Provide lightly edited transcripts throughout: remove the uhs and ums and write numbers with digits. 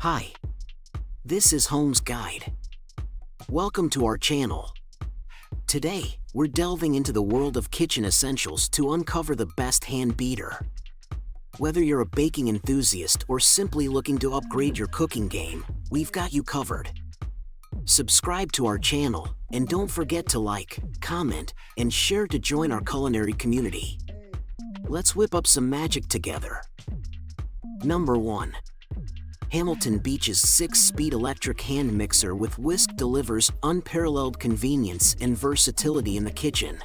Hi, this is Home's Guide. Welcome to our channel. Today, we're delving into the world of kitchen essentials to uncover the best hand beater. Whether you're a baking enthusiast or simply looking to upgrade your cooking game, we've got you covered. Subscribe to our channel, and don't forget to like, comment, and share to join our culinary community. Let's whip up some magic together. Number 1. Hamilton Beach's 6-speed electric hand mixer with whisk delivers unparalleled convenience and versatility in the kitchen.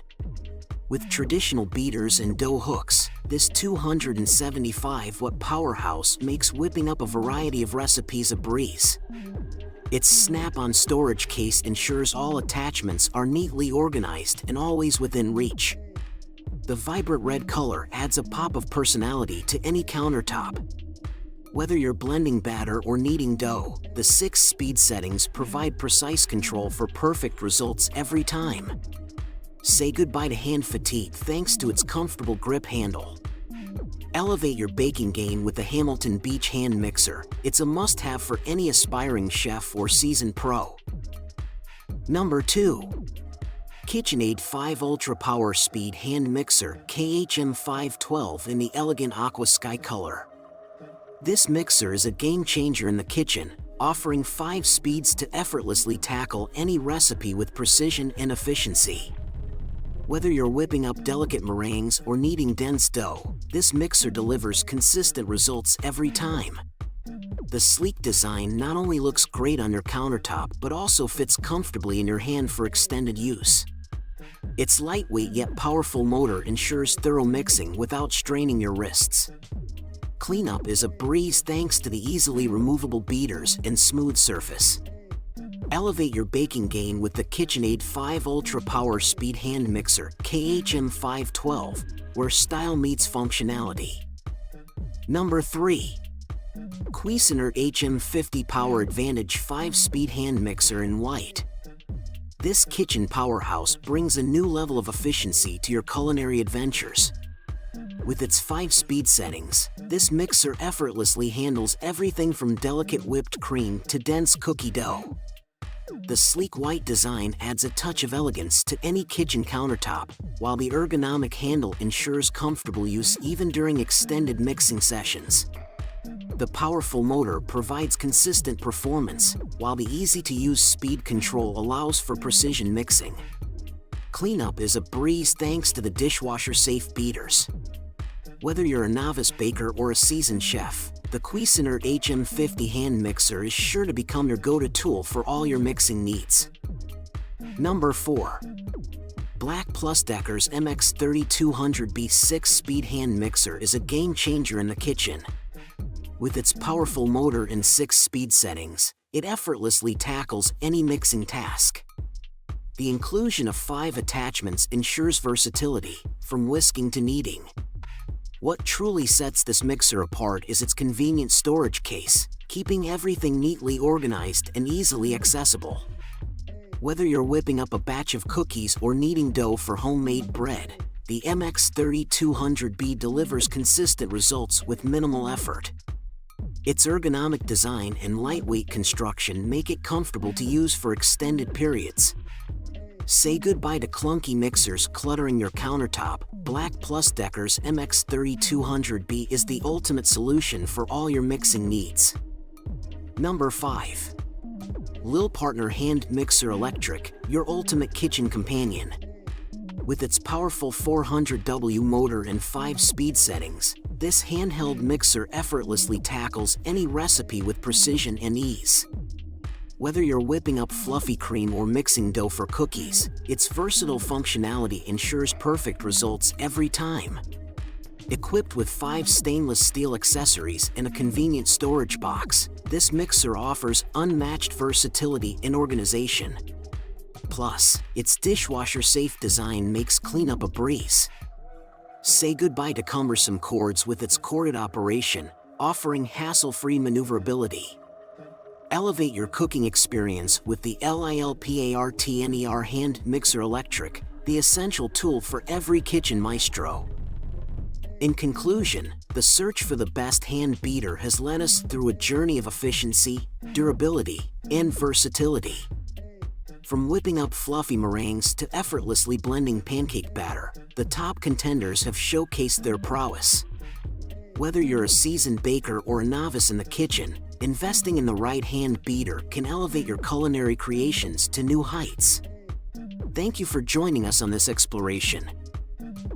With traditional beaters and dough hooks, this 275-watt powerhouse makes whipping up a variety of recipes a breeze. Its snap-on storage case ensures all attachments are neatly organized and always within reach. The vibrant red color adds a pop of personality to any countertop. Whether you're blending batter or kneading dough, the 6-speed settings provide precise control for perfect results every time. Say goodbye to hand fatigue thanks to its comfortable grip handle. Elevate your baking game with the Hamilton Beach hand mixer. It's a must-have for any aspiring chef or seasoned pro. Number 2. KitchenAid 5 Ultra Power Speed Hand Mixer KHM 512 in the elegant aqua sky color. This mixer is a game-changer in the kitchen, offering 5 speeds to effortlessly tackle any recipe with precision and efficiency. Whether you're whipping up delicate meringues or kneading dense dough, this mixer delivers consistent results every time. The sleek design not only looks great on your countertop but also fits comfortably in your hand for extended use. Its lightweight yet powerful motor ensures thorough mixing without straining your wrists. Cleanup is a breeze thanks to the easily removable beaters and smooth surface. Elevate your baking game with the KitchenAid 5 Ultra Power Speed Hand Mixer KHM 512, where style meets functionality. Number 3. Cuisinart HM50 Power Advantage 5-speed hand mixer in white. This kitchen powerhouse brings a new level of efficiency to your culinary adventures. With its 5-speed settings, this mixer effortlessly handles everything from delicate whipped cream to dense cookie dough. The sleek white design adds a touch of elegance to any kitchen countertop, while the ergonomic handle ensures comfortable use even during extended mixing sessions. The powerful motor provides consistent performance, while the easy-to-use speed control allows for precision mixing. Cleanup is a breeze thanks to the dishwasher-safe beaters. Whether you're a novice baker or a seasoned chef, the Cuisinart HM50 hand mixer is sure to become your go-to tool for all your mixing needs. Number 4. Black Plus Decker's MX3200B 6-speed hand mixer is a game-changer in the kitchen. With its powerful motor and 6-speed settings, it effortlessly tackles any mixing task. The inclusion of 5 attachments ensures versatility, from whisking to kneading. What truly sets this mixer apart is its convenient storage case, keeping everything neatly organized and easily accessible. Whether you're whipping up a batch of cookies or kneading dough for homemade bread, the MX3200B delivers consistent results with minimal effort. Its ergonomic design and lightweight construction make it comfortable to use for extended periods. Say goodbye to clunky mixers cluttering your countertop. Black Plus Decker's MX3200B is the ultimate solution for all your mixing needs. Number 5. Lil Partner Hand Mixer Electric, your ultimate kitchen companion. With its powerful 400W motor and 5-speed settings, this handheld mixer effortlessly tackles any recipe with precision and ease. Whether you're whipping up fluffy cream or mixing dough for cookies, its versatile functionality ensures perfect results every time. Equipped with 5 stainless steel accessories and a convenient storage box, this mixer offers unmatched versatility and organization. Plus, its dishwasher-safe design makes cleanup a breeze. Say goodbye to cumbersome cords with its corded operation, offering hassle-free maneuverability. Elevate your cooking experience with the LILPARTNER Hand Mixer Electric, the essential tool for every kitchen maestro. In conclusion, The search for the best hand beater has led us through a journey of efficiency, durability, and versatility. From whipping up fluffy meringues to effortlessly blending pancake batter, the top contenders have showcased their prowess. Whether you're a seasoned baker or a novice in the kitchen, investing in the right hand beater can elevate your culinary creations to new heights. Thank you for joining us on this exploration.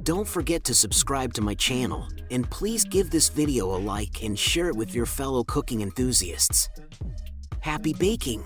Don't forget to subscribe to my channel, and please give this video a like and share it with your fellow cooking enthusiasts. Happy baking!